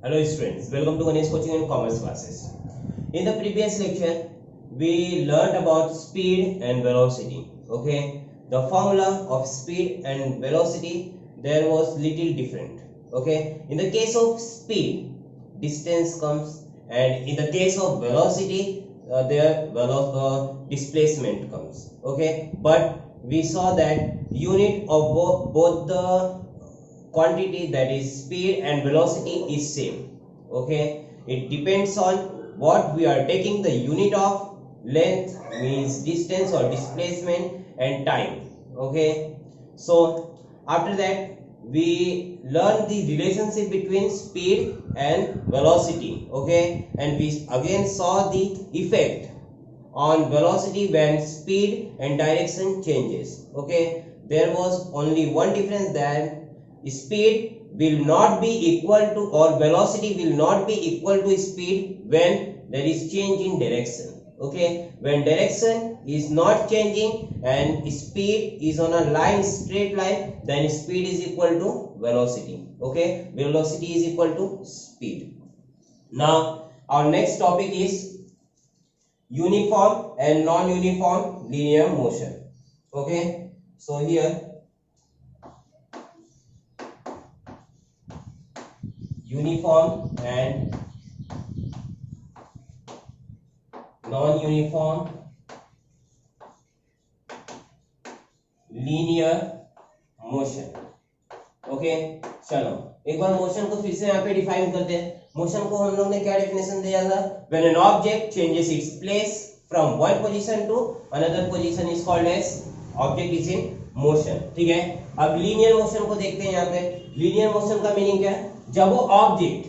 Hello students, welcome to Ganesh Coaching and Commerce classes. In the previous lecture, we learned about speed and velocity. Okay, the formula of speed and velocity there was little different. Okay, in the case of speed, distance comes, and in the case of velocity, displacement comes. Okay, but we saw that unit of both the quantity, that is speed and velocity, is same. Okay, it depends on what we are taking the unit of. Length means distance or displacement, and time. Okay, so after that we learn the relationship between speed and velocity. Okay, and we again saw the effect on velocity when speed and direction changes. Okay, there was only one difference, that speed will not be equal to, or velocity will not be equal to speed when there is change in direction. Okay, when direction is not changing and speed is on a line, straight line, then speed is equal to velocity. Okay, velocity is equal to speed. Now our next topic is uniform and non-uniform linear motion. Okay, so here uniform and non-uniform linear motion. Okay, चलो एक बार motion को फिर से यहाँ पे define करते हैं. Motion को हम लोग ने क्या डेफिनेशन दिया था? When an object changes its place from one position to another position is called as object is in motion. ठीक है, अब लीनियर मोशन को देखते हैं. यहाँ पे लीनियर मोशन का मीनिंग क्या है? जब वो ऑब्जेक्ट,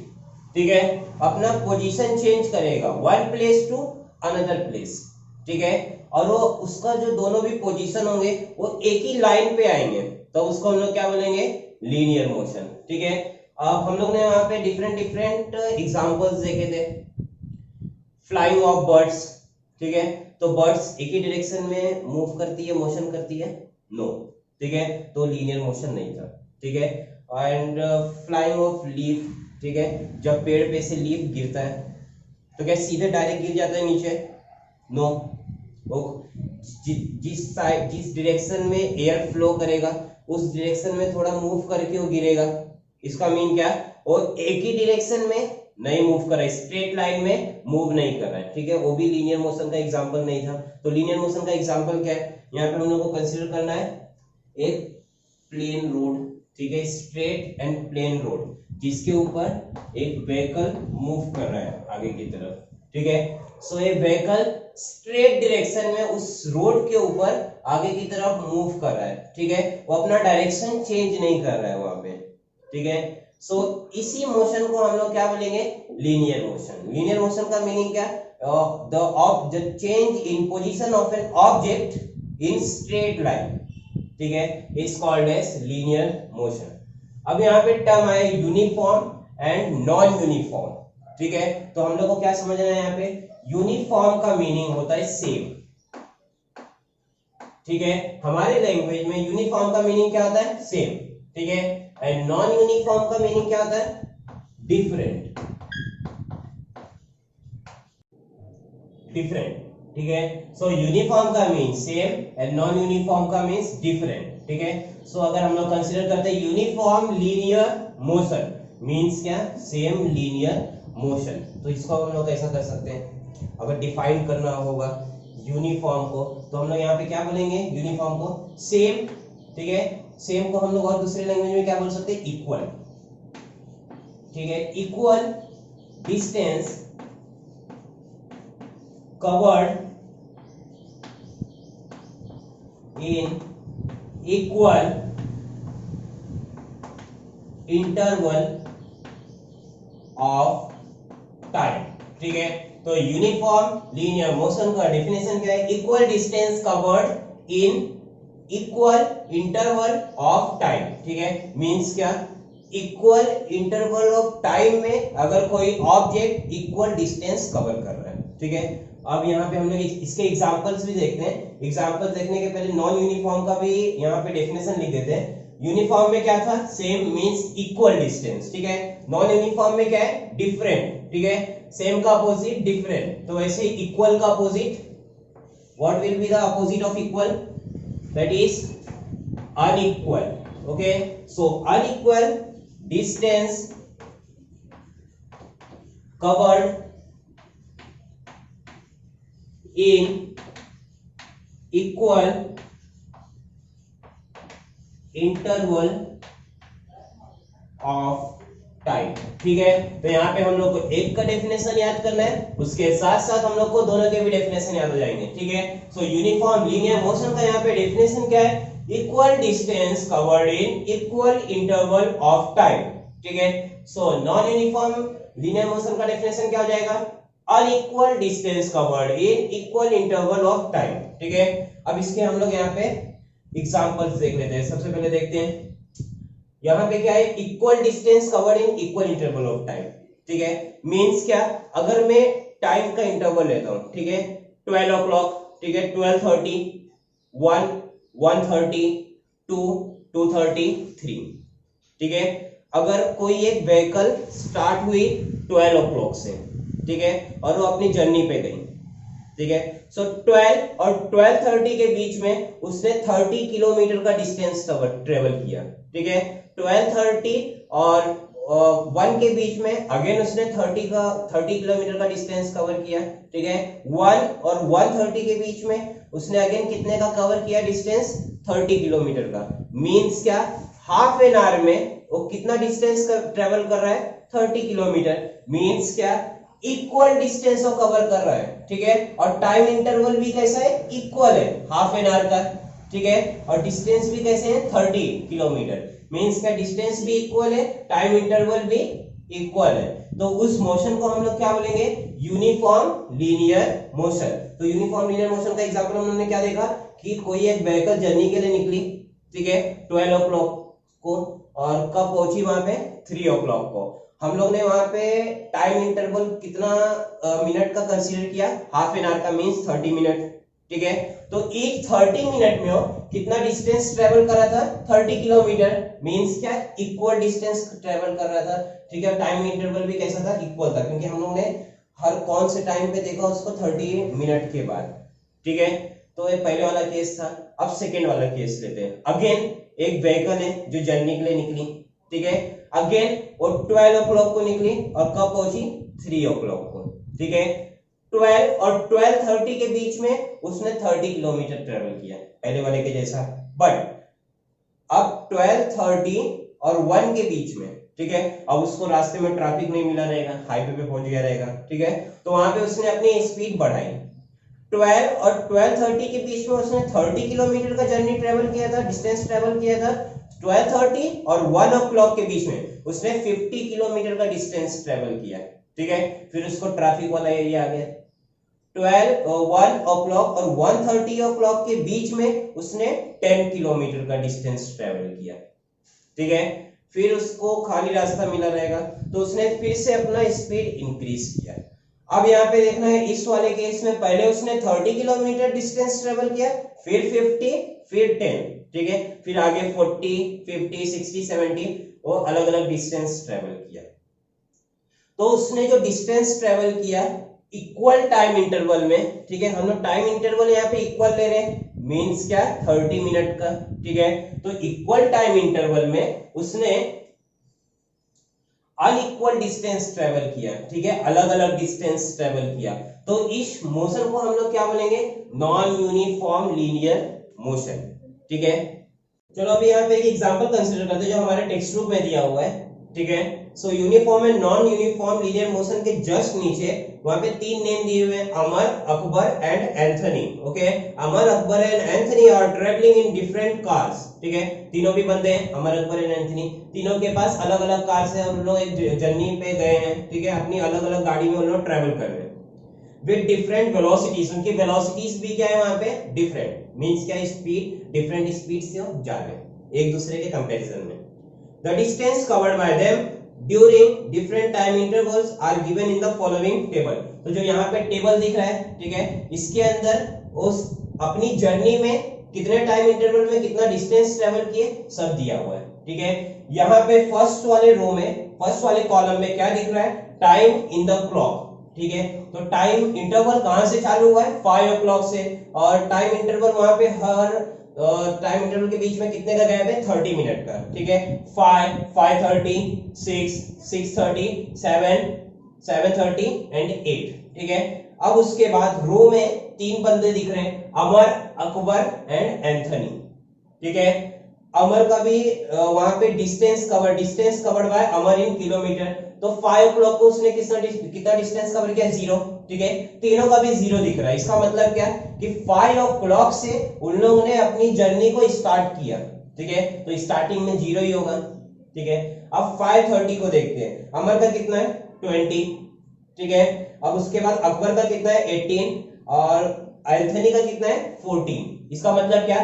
ठीक है, अपना पोजीशन चेंज करेगा one place to another place, ठीक है, और वो उसका जो दोनों भी पोजीशन होंगे वो एक ही लाइन पे आएंगे, तो उसको हम लोग क्या बोलेंगे? Linear motion. ठीक है, अब हम लोग ने यहाँ पे डिफरेंट एग्जांपल्स देखे थे. फ्लाइंग ऑफ बर्ड्स, ठीक है, तो बर्ड्स एक ही डायरेक्शन में मूव करती है, मोशन करती है? नो. ठीक है, तो लीनियर मोशन नहीं था. ठीक है, एंड फ्लाइंग ऑफ लीफ, ठीक है, जब पेड़ पे से लीफ गिरता है तो क्या सीधे डायरेक्ट गिर जाता है नीचे? नो. वो जिस डायरेक्शन में एयर फ्लो करेगा उस डायरेक्शन में थोड़ा मूव करके वो गिरेगा. इसका मीन क्या? वो एक ही डायरेक्शन में नहीं मूव कर रहा है, स्ट्रेट लाइन में मूव नहीं कर रहा है. ठीक है, वो भी लीनियर मोशन का एग्जांपल नहीं था. तो लीनियर मोशन का एग्जांपल क्या है? यहाँ पे हम लोग को कंसीडर करना है एक प्लेन रोड, ठीक है, स्ट्रेट एंड प्लेन रोड, जिसके ऊपर एक व्हीकल मूव कर रहा है आगे की तरफ. ठीक है, सो ये व्हीकल स्ट्रेट डायरेक्शन में उस रोड के ऊपर आगे की तरफ मूव कर रहा है. ठीक है, वो अपना डायरेक्शन चेंज नहीं कर रहा है वहां पे. ठीक है, सो इसी मोशन को हम लोग क्या बोलेंगे? Linear motion. लीनियर मोशन का मीनिंग क्या? The change in position of an object in straight line, ठीक है, is called as linear motion. अब यहाँ पे टर्म आया यूनिफॉर्म एंड नॉन यूनिफॉर्म. ठीक है, तो हम लोग को क्या समझना है? यहाँ पे यूनिफॉर्म का मीनिंग होता है सेम. ठीक है, हमारे लैंग्वेज में यूनिफॉर्म का मीनिंग क्या होता है? सेम. ठीक है, एंड नॉन यूनिफॉर्म का मीनिंग क्या होता है? डिफरेंट. डिफरेंट. ठीक है, सो यूनिफॉर्म का means same and non uniform का मीन्स डिफरेंट. ठीक है, सो अगर हम लोग कंसीडर करते हैं यूनिफॉर्म लीनियर मोशन मीन्स क्या? Same linear motion. तो इसको हम लोग कैसा कर सकते हैं? अगर डिफाइन करना होगा यूनिफॉर्म को तो हम लोग यहाँ पे क्या बोलेंगे? यूनिफॉर्म को सेम. ठीक है, सेम को हम लोग और दूसरे लैंग्वेज में क्या बोल सकते हैं? इक्वल. ठीक है, equal distance covered in equal interval of time. ठीक है, तो यूनिफॉर्म लीनियर मोशन का डेफिनेशन क्या है? Equal distance covered in equal interval of time. ठीक है, मींस क्या? इक्वल इंटरवल ऑफ टाइम में अगर कोई ऑब्जेक्ट इक्वल डिस्टेंस कवर कर रहा है. ठीक है, अब यहाँ पे हम लोग इसके एग्जांपल्स भी देखते हैं. एग्जांपल्स देखने के पहले नॉन यूनिफॉर्म का भी यहाँ पे डेफिनेशन लिख देते हैं. यूनिफॉर्म में क्या था, सेम मींस इक्वल डिस्टेंस, ठीक है। नॉन यूनिफॉर्म में क्या है, डिफरेंट, ठीक है। सेम का अपोजिट डिफरेंट, तो वैसे ही इक्वल का opposite, what will be the opposite of equal, that is unequal, okay. So unequal distance covered in equal interval of time, ठीक है। तो यहाँ पे हम लोग को एक का डेफिनेशन याद करना है, उसके साथ साथ हम लोग को दोनों के भी डेफिनेशन याद हो जाएंगे, ठीक है। सो यूनिफॉर्म लीनियर मोशन का यहाँ पे डेफिनेशन क्या है, equal distance covered in equal interval of time, ठीक है। So non uniform linear motion का डेफिनेशन क्या हो जाएगा, unequal distance covered in equal interval of time, ठीक है। अब इसके हम लोग यहाँ पे एग्जांपल्स देख लेते हैं। सबसे पहले देखते हैं यहाँ पे क्या है, equal distance covered in equal interval of time, ठीक है। मींस क्या, अगर मैं टाइम का इंटरवल लेता हूँ, ठीक है, 12 o'clock, ठीक है, 12:30, 1, 1:30, 2, 2:33, ठीक है। अगर कोई एक व्हीकल स्टार्ट हुई 12 o'clock से, ठीक है, और वो अपनी जर्नी पे गई, ठीक है। सो 12 और 12:30 के बीच में उसने 30 किलोमीटर का डिस्टेंस ट्रेवल किया, ठीक है। 12:30 और 1 के बीच में अगेन उसने 30 किलोमीटर का डिस्टेंस कवर किया, ठीक है। 1 और 1:30 के बीच में उसने अगेन कितने का कवर किया डिस्टेंस, 30 किलोमीटर का। मींस क्या, हाफ एन आवर में वो कितना डिस्टेंस ट्रेवल कर रहा है, 30 किलोमीटर। मींस क्या, इक्वल डिस्टेंस वो कवर कर रहा है, ठीक है। और टाइम इंटरवल भी कैसा है, इक्वल है, हाफ एन आवर का, ठीक है। और डिस्टेंस भी कैसे है, 30 किलोमीटर। मींस का डिस्टेंस भी इक्वल है, टाइम इंटरवल भी इक्वल है। तो उस मोशन को हम लोग क्या बोलेंगे, यूनिफॉर्म लीनियर मोशन। तो यूनिफॉर्म लीनियर मोशन का एग्जांपल हमने क्या देखा कि कोई एक व्हीकल जर्नी के लिए निकली, ठीक है, 12 o'clock को, और कब पहुंची वहां पे, 3 o'clock को। हम लोग ने वहां पे टाइम इंटरवल कितना मिनट का कंसीडर किया, हाफ एन आवर का, मींस 30 मिनट, ठीक है। तो एक 30 मिनट में वो कितना डिस्टेंस ट्रेवल कर रहा था, 30 किलोमीटर। मींस क्या, इक्वल डिस्टेंस ट्रेवल कर रहा था, ठीक है। टाइम इंटरवल भी कैसा था, इक्वल था, क्योंकि हम लोग ने हर कौन से टाइम पे देखा उसको, 30 मिनट के बाद, ठीक है। तो ये पहले वाला केस था। अब सेकेंड वाला केस लेते हैं। अगेन एक व्हीकल है जो जर्नी के लिए निकली, ठीक है। अगेन वो 12 o'clock को निकली और कब पहुंची, 3 o'clock को, ठीक है। 12 और 12:30 के बीच में उसने 30 किलोमीटर ट्रेवल किया, पहले वाले के जैसा। बट अब 12:30 और 1 के बीच में, ठीक है, अब उसको रास्ते में ट्रैफिक नहीं मिला रहेगा, हाईवे पे पहुंच गया रहेगा, ठीक है। तो वहां पे उसने अपनी स्पीड बढ़ाई। 12 और 12:30 के बीच में उसने 30 किलोमीटर का जर्नी ट्रेवल किया था, डिस्टेंस ट्रेवल किया था। 12:30 और 1 o'clock के बीच में उसने 50 किलोमीटर का डिस्टेंस ट्रेवल किया, ठीक है। फिर उसको ट्रैफिक वाला एरिया आ गया। 1 o'clock और 1:30 o'clock के बीच में उसने 10 किलोमीटर का डिस्टेंस ट्रेवल किया, ठीक है। फिर उसको खाली रास्ता मिला रहेगा, तो उसने फिर से अपना स्पीड इंक्रीज किया। अब यहाँ पे देखना है, इस वाले केस में पहले उसने 30 किलोमीटर डिस्टेंस ट्रेवल किया, फिर 50, फिर 10, ठीक है। फिर आगे 40, 50, 60, 70 वो अलग अलग डिस्टेंस ट्रेवल किया। तो उसने जो डिस्टेंस ट्रेवल किया इक्वल टाइम इंटरवल में, ठीक है। हम लोग टाइम इंटरवल यहाँ पे इक्वल ले रहे हैं, मींस क्या, 30 मिनट का, ठीक है। तो इक्वल टाइम इंटरवल में उसने अनइक्वल डिस्टेंस ट्रेवल किया, ठीक है, अलग अलग डिस्टेंस ट्रेवल किया। तो इस मोशन को हम लोग क्या बोलेंगे, नॉन यूनिफॉर्म लीनियर मोशन, ठीक है। चलो अभी यहाँ पे एक एग्जांपल कंसीडर करते हैं जो हमारे टेक्स्ट बुक में दिया हुआ है, ठीक है। So uniform and non uniform linear motion के जस्ट नीचे वहां पे 3 नेम दिए हुए हैं, Amar, Akbar and Anthony, okay. Amar, Akbar and Anthony are travelling in different cars, ठीक है। तीनों भी बंदे हैं, अमर, अकबर एंड एंथनी, तीनों के पास अलग अलग कार्स हैं और लोग एक जर्नी पे गए हैं, ठीक है। अपनी अलग अलग गाड़ी में उन लोग ट्रेवल कर रहे हैं विद डिफरेंट वेलोसिटीज। उनकी वेलोसिटीज भी क्या है वहां पे, डिफरेंट। मींस क्या, स्पीड डिफरेंट स्पीड से जा रहे हैं एक दूसरे के कंपैरिजन में। The distance covered by them during different time intervals are given in the following table. तो जो यहाँ पे टेबल दिख रहा है, ठीक है, इसके अंदर उस अपनी जर्नी में कितने टाइम इंटरवल में कितना डिस्टेंस ट्रेवल किए सब दिया हुआ है, ठीक है। यहाँ पे फर्स्ट वाले रो में, फर्स्ट वाले कॉलम में क्या दिख रहा है, टाइम इन द क्लॉक, ठीक है। तो टाइम इंटरवल कहां से चालू हुआ है, 5 o'clock से, और टाइम इंटरवल वहां पे हर टाइम इंटरवल के बीच में कितने का गैप है, 30 मिनट का, ठीक है। 5, 5:30, 6, 6:30, 7, 7:30 एंड 8, ठीक है। अब उसके बाद रो में 3 बंदे दिख रहे हैं, अमर, अकबर एंड एंथनी, ठीक है। अमर का भी वहां पे डिस्टेंस कवर्ड बाय अमर इन किलोमीटर, तो 5 o'clock को उसने कितना डिस्टेंस कवर किया, 0, ठीक है। तीनों का भी 0 दिख रहा है, इसका मतलब क्या कि 5 o'clock से उन लोगों ने अपनी जर्नी को स्टार्ट किया, ठीक है। तो स्टार्टिंग में 0 ही होगा, ठीक है। अब 5:30 को देखते हैं, अमर का कितना है, 20, ठीक है। अब उसके बाद अकबर का कितना है, 18, और एंथनी का कितना है, 14। इसका मतलब क्या,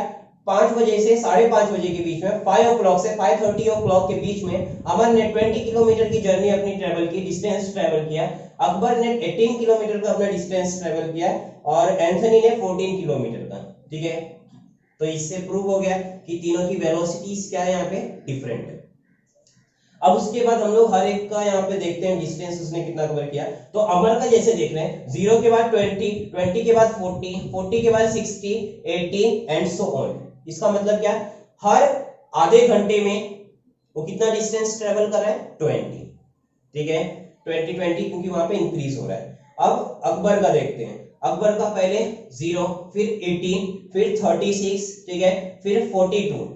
5 बजे से 5:30 बजे के बीच में, 5 o'clock से 5:30 o'clock के बीच में अमर ने 20 किलोमीटर की जर्नी अपनी ट्रेवल की, डिस्टेंस ट्रेवल किया। अकबर ने 18 किलोमीटर का अपना डिस्टेंस ट्रेवल किया और एंथनी ने 14 किलोमीटर का, ठीक है। तो इससे प्रूव हो गया कि तीनों की वेलोसिटीज क्या है, यहाँ पे डिफरेंट है। अब उसके बाद हम लोग हर एक का यहाँ पे देखते हैं डिस्टेंस उसने कितना कवर किया। तो अमर का जैसे देख रहे हैं, 0 के बाद 20, 20 के बाद 40, 40 के बाद 60, 80 एंड सो ऑन। इसका मतलब क्या, हर आधे घंटे में वो कितना डिस्टेंस ट्रेवल कर रहा है, 20, ठीक है। 20 क्योंकि वहां पे इंक्रीज हो रहा है। अब अकबर का देखते हैं, अकबर का पहले 0, फिर 18, फिर 36, ठीक है, फिर 42,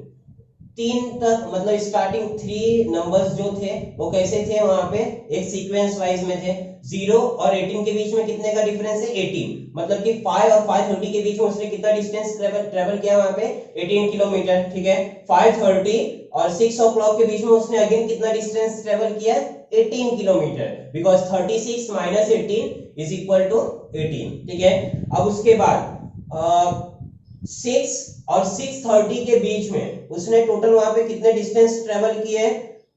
3 तक, मतलब स्टार्टिंग 3 नंबर्स जो थे वो कैसे थे, वहां पे एक सीक्वेंस वाइज में थे। 0 और 18 के बीच में कितने का डिफरेंस है, 18, मतलब कि 5 और 5:30 के बीच में उसने कितना डिस्टेंस ट्रेवल किया, वहां पे 18 किलोमीटर, ठीक है। 5:30 और 6 o'clock के बीच में उसने अगेन कितना डिस्टेंस ट्रेवल किया, 18 kilometre, because 36 minus 18 is equal to 18, ठीक है। अब उसके बाद 6 और 6:30 के बीच में उसने टोटल वहां पे कितने डिस्टेंस ट्रेवल किए,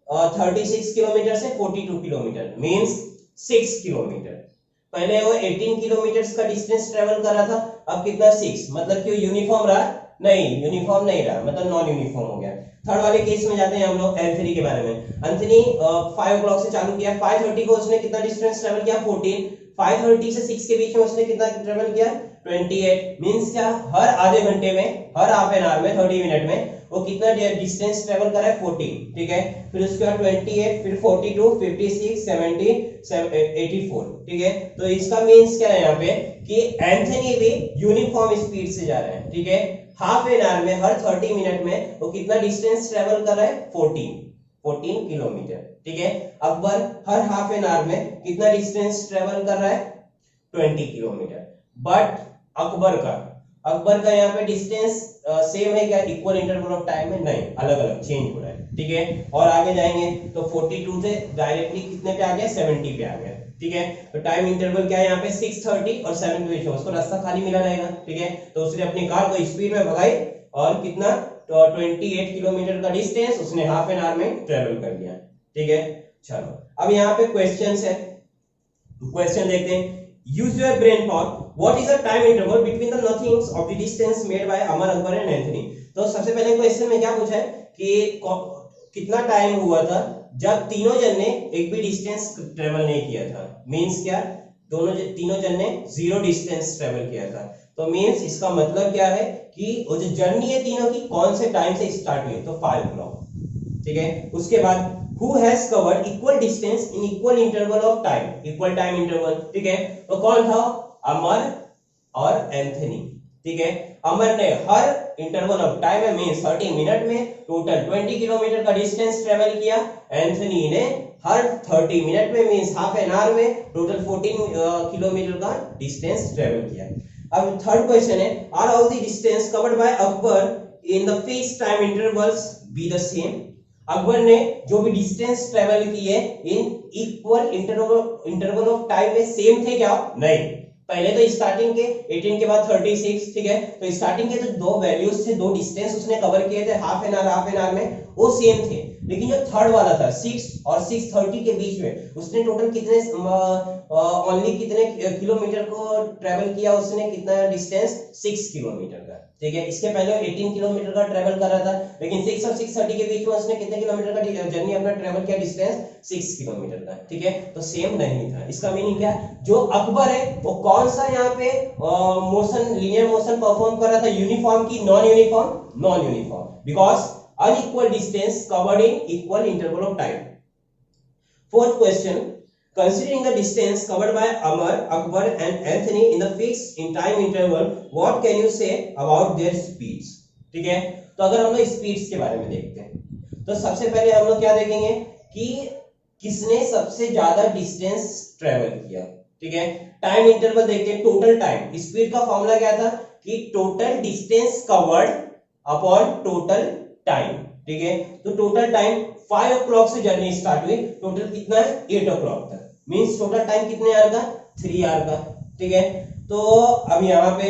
36 किलोमीटर से 42 किलोमीटर, मींस 6 किलोमीटर। पहले वो 18 किलोमीटर का डिस्टेंस ट्रेवल कर रहा था, अब कितना, 6, मतलब कि यूनिफॉर्म रहा, नहीं यूनिफॉर्म नहीं रहा, मतलब नॉन यूनिफॉर्म हो गया। थर्ड वाले केस में जाते हैं हम लोग एंथनी के बारे में। एंथनी 5 o'clock से चालू किया, 5:30 को उसने कितना डिस्टेंस ट्रेवल किया, 14, 5:30 से 6 के बीच में उसने कितना ट्रेवल किया, 28, मींस क्या, हर आधे घंटे में, हर हाफ एन आवर में, 30 मिनट में वो कितना डिस्टेंस ट्रेवल कर रहा है, 14, ठीक है। फिर उसके बाद 28, फिर 42, 56, 70, 84, ठीक है। तो इसका मींस क्या है यहाँ पे कि एंथनी भी यूनिफॉर्म स्पीड से जा रहे हैं, ठीक है। हाफ एन आवर में, हर 30 मिनट में वो कितना डिस्टेंस ट्रेवल कर रहा है, 14 किलोमीटर, ठीक है। अकबर हर हाफ एन आवर में कितना डिस्टेंस ट्रेवल कर रहा है, 20 किलोमीटर। बट अकबर का यहाँ पे डिस्टेंस सेम है क्या, इक्वल इंटरवल ऑफ टाइम में, नहीं, अलग अलग चेंज हो रहा है, ठीक है। और आगे जाएंगे तो 42 से डायरेक्टली कितने पे आ गया, 70 पे आ गया, ठीक है। तो टाइम इंटरवल क्या है यहाँ पे, 6:30 और 7 के बीच में, उसको रास्ता खाली मिला रहेगा, ठीक है। तो उसने अपनी कार को स्पीड में भगाई और कितना, 28 किलोमीटर का डिस्टेंस उसने हाफ एन आवर में ट्रेवल कर लिया, ठीक है। चलो अब यहाँ पे क्वेश्चंस है, क्वेश्चन देखते हैं। use your brain for what is the time interval between the nothings of the distance made by Amar, Akbar and Anthony। तो सबसे पहले क्वेश्चन में क्या पूछा है कि कितना टाइम हुआ था जब तीनों जन ने एक भी डिस्टेंस ट्रेवल नहीं किया था, मींस क्या, तीनों जन ने 0 डिस्टेंस ट्रेवल किया था। तो मींस इसका मतलब क्या है कि वो जो जर्नी है तीनों की कौन से टाइम से स्टार्ट हुई, तो 5 o'clock, ठीक है। उसके बाद who has covered equal distance in equal interval of time, equal time interval, ठीक है। तो कौन था, अमर और एंथनी, ठीक है। अमर ने हर इंटरवल ऑफ टाइम में, मींस 30 मिनट में टोटल 20 किलोमीटर का डिस्टेंस ट्रेवल किया। एंथनी ने हर 30 मिनट में, मींस हाफ एन आवर में टोटल 14 किलोमीटर का डिस्टेंस ट्रेवल किया। अब थर्ड क्वेश्चन है, are all the distance covered by Akbar in the fixed time intervals be the same. Akbar ने जो भी डिस्टेंस ट्रेवल किए in equal interval of time में सेम थे क्या, नहीं। पहले तो स्टार्टिंग के 18 के बाद 36, ठीक है। तो स्टार्टिंग के जो दो वैल्यूज थे, दो डिस्टेंस उसने कवर किए थे हाफ एन आवर में, वो सेम थे। लेकिन जो थर्ड वाला था 6 और 6:30 के बीच में उसने टोटल कितने ओनली कितने किलोमीटर को ट्रेवल किया, उसने कितना डिस्टेंस 6 किलोमीटर का, ठीक है। इसके पहले 18 किलोमीटर का ट्रेवल कर रहा था, लेकिन 6 और 6:30 के बीच में उसने कितने किलोमीटर का जर्नी अपना ट्रेवल किया, डिस्टेंस 6 किलोमीटर का, ठीक है। तो सेम नहीं था। इसका मीनिंग क्या, जो अकबर है वो कौन सा यहाँ पे मोशन, लीनियर मोशन परफॉर्म कर रहा था, यूनिफॉर्म की non uniform, non uniform, because unequal distance covered in equal interval of time. Fourth question, considering the distance covered by Amar, Akbar and Anthony in the fixed in time interval, what can you say about their speeds? ठीक है, तो अगर हम लोग speeds के बारे में देखते हैं तो सबसे पहले हम लोग क्या देखेंगे कि किसने सबसे ज्यादा डिस्टेंस ट्रेवल किया, ठीक है। टाइम इंटरवल देखते हैं, टोटल टाइम, स्पीड का फॉर्मूला क्या था कि total distance covered upon total time, ठीक है। तो टोटल टाइम 5 o'clock से जर्नी स्टार्ट हुई, टोटल कितना है 8 o'clock तक, मींस टोटल टाइम कितने आवर का 3 आवर का, ठीक है। तो अब यहाँ पे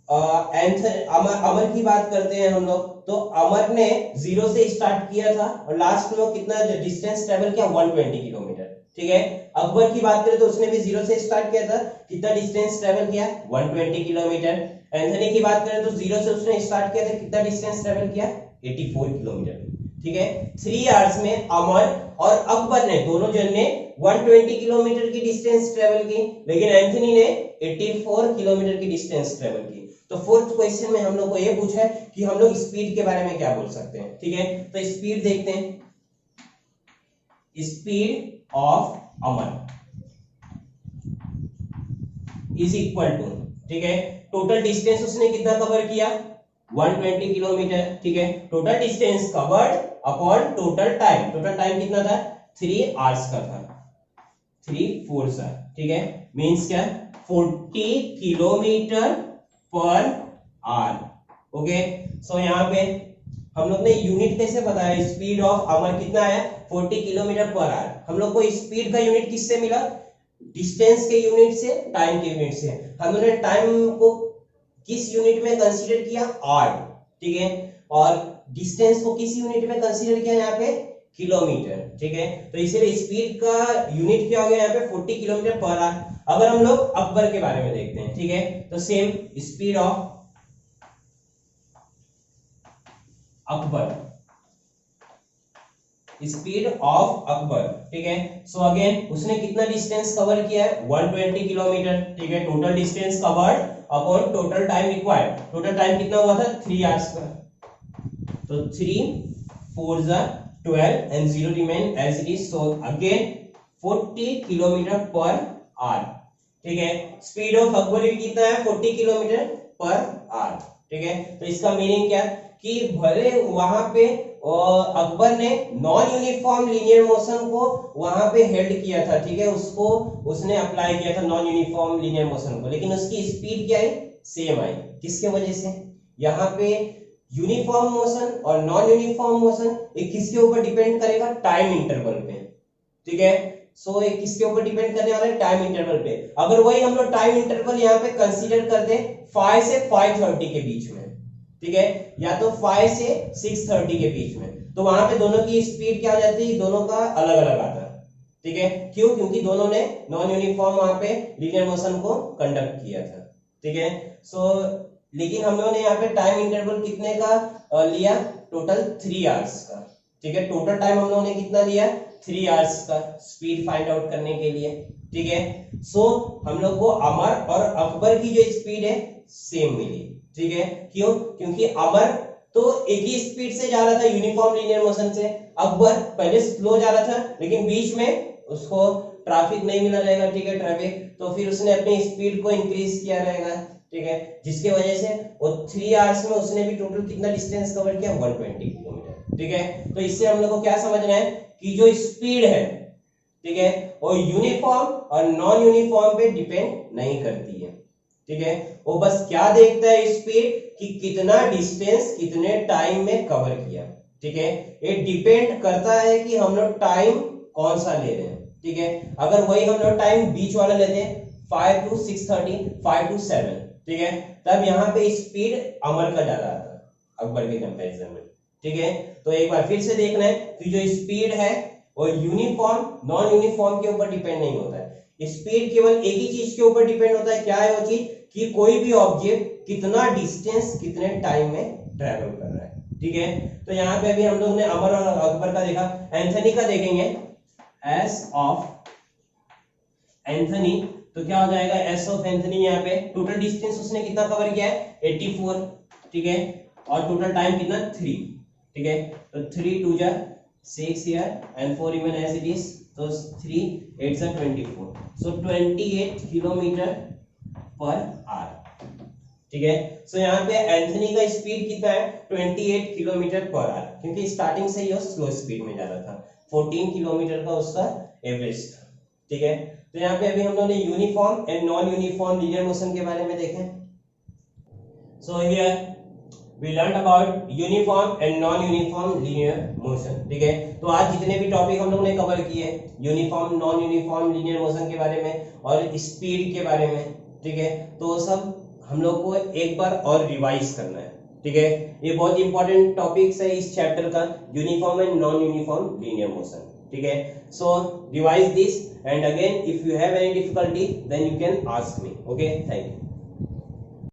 अमर की बात करते हैं हम लोग, तो अमर ने 0 से स्टार्ट किया था और लास्ट में कितना डिस्टेंस ट्रेवल किया 120 किलोमीटर, ठीक है। अकबर की बात करें तो उसने भी 0 से स्टार्ट किया था, कितना डिस्टेंस ट्रेवल किया 120 किलोमीटर। एंथनी की बात करें तो 0 से उसने स्टार्ट किया था, कितना डिस्टेंस ट्रेवल किया 84 किलोमीटर, ठीक है। 3 आवर्स में अमर और अकबर ने दोनों जन ने 120 किलोमीटर की डिस्टेंस ट्रेवल की, लेकिन एंथनी ने 84 किलोमीटर की डिस्टेंस ट्रेवल की। तो फोर्थ क्वेश्चन में हम लोग को ये पूछा है कि हम लोग स्पीड के बारे में क्या बोल सकते हैं, ठीक है। तो स्पीड देखते हैं, speed of Amar is equal to, ठीक है, टोटल डिस्टेंस उसने कितना कवर किया 120 किलोमीटर, ठीक है। Total distance covered upon total time, total time कितना था 3 आवर्स का था, 3 4 सा, ठीक है। मींस क्या 40 किलोमीटर पर आवर, ओके। सो यहाँ पे हम लोग ने यूनिट कैसे बताया, स्पीड ऑफ अमर कितना है 40 किलोमीटर पर आवर। हम लोग को स्पीड का यूनिट किससे मिला, डिस्टेंस के यूनिट से, टाइम के यूनिट से। हम लोगों ने टाइम को किस यूनिट में कंसीडर किया आवर, ठीक है, और डिस्टेंस को किस यूनिट में कंसीडर किया यहाँ पे किलोमीटर, ठीक है। तो इसीलिए स्पीड का यूनिट क्या हो गया यहाँ पे 40 किलोमीटर पर आवर। अगर हम लोग अकबर के बारे में देखते हैं, ठीक है, तो same speed of Akbar, speed of Akbar, ठीक है। सो अगेन उसने कितना डिस्टेंस कवर किया है 120 किलोमीटर, ठीक है। Total distance covered upon total time required, total time कितना हुआ था 3 आवर्स का, तो 3 4 12 and 0 remain as it is. So again 40 kilometre per hour, ठीक है। स्पीड ऑफ अकबर भी कितना है 40 किलोमीटर पर आवर, ठीक है। तो इसका मीनिंग क्या कि भले वहां पे अकबर ने नॉन यूनिफॉर्म लीनियर मोशन को वहां पे हेल्ड किया था, ठीक है, उसको उसने अप्लाई किया था नॉन यूनिफॉर्म लीनियर मोशन को, लेकिन उसकी स्पीड क्या आई सेम आई, किसके वजह से, यहाँ पे यूनिफॉर्म मोशन और नॉन यूनिफॉर्म मोशन एक किसके ऊपर डिपेंड करेगा टाइम इंटरवल पे, ठीक है। सो एक किसके ऊपर डिपेंड करने वाला है टाइम इंटरवल पे। अगर वही हम लोग टाइम इंटरवल यहाँ पे कंसीडर कर दे 5 से 5:30 के बीच में, ठीक है, या तो 5 से 6:30 के बीच में, तो वहां पे दोनों की स्पीड क्या हो जाती है, दोनों का अलग अलग आता है, ठीक है। क्यों, क्योंकि दोनों ने नॉन यूनिफॉर्म वहां पे लीनियर मोशन को कंडक्ट किया था, ठीक है। सो लेकिन हम लोगों ने यहाँ पे टाइम इंटरवल कितने का लिया, टोटल 3 आवर्स का, ठीक है। टोटल टाइम हम लोगों ने कितना लिया 3 आवर्स का स्पीड फाइंड आउट करने के लिए, ठीक है। सो हम लोग को अमर और अकबर की जो स्पीड है सेम मिली, ठीक है। क्यों, क्योंकि अमर तो एक ही स्पीड से जा रहा था यूनिफॉर्म लीनियर मोशन से, अकबर पहले स्लो जा रहा था लेकिन बीच में उसको ट्रैफिक नहीं मिला रहेगा, ठीक है, ट्रैफिक, तो फिर उसने अपनी स्पीड को इंक्रीज किया रहेगा, ठीक है, जिसके वजह से वो 3 आवर्स में उसने भी टोटल कितना डिस्टेंस कवर किया 120 किलोमीटर, ठीक है। तो इससे हम लोग को क्या समझना है कि जो स्पीड है, ठीक है, वो यूनिफॉर्म और नॉन यूनिफॉर्म पे डिपेंड नहीं करती है, ठीक है। वो बस क्या देखता है स्पीड कि कितना डिस्टेंस कितने टाइम में कवर किया, ठीक है। ये डिपेंड करता है कि हम लोग टाइम कौन सा ले रहे हैं, ठीक है। अगर वही हम लोग टाइम बीच वाला लेते हैं 5 to 6:30, 5 to 7, ठीक है, तब यहाँ पे स्पीड अमर का ज्यादा आता है अकबर के कंपैरिजन में, ठीक है। तो एक बार फिर से देखना है कि जो स्पीड है वो यूनिफॉर्म नॉन यूनिफॉर्म के ऊपर डिपेंड नहीं होता है। स्पीड केवल एक ही चीज के ऊपर डिपेंड होता है, क्या है वो चीज, कि कोई भी ऑब्जेक्ट कितना डिस्टेंस कितने टाइम में ट्रेवल कर रहा है, ठीक है। तो यहाँ पे अभी हम लोग ने अमर और अकबर का देखा, एंथनी का देखेंगे, एस ऑफ एंथनी, तो क्या हो जाएगा, एस ऑफ एंथनी, यहाँ पे टोटल डिस्टेंस उसने कितना कवर किया है 84, ठीक है, और टोटल टाइम कितना 3, ठीक है। तो 3 2 जा 6 year and 4 even as it is, तो 3 8 जा 24, सो 28 किलोमीटर पर आवर, ठीक है। सो यहाँ पे एंथनी का स्पीड कितना है 28 किलोमीटर पर आवर, क्योंकि स्टार्टिंग से ही वो स्लो स्पीड में जा रहा था, 14 किलोमीटर का उसका एवरेज था, ठीक है। तो यहाँ पे अभी हम लोगों ने uniform and non uniform linear motion के बारे में देखें। So here we learned about uniform and non uniform linear motion, ठीक है। तो आज जितने भी टॉपिक हम लोग ने कवर किए, uniform non uniform linear motion के बारे में और स्पीड के बारे में, ठीक है, तो सब हम लोग को एक बार और रिवाइज करना है, ठीक है। ये बहुत इंपॉर्टेंट टॉपिक्स है इस चैप्टर का, uniform and non uniform linear motion, ठीक है। So revise this and again if you have any difficulty then you can ask me, okay, thank you.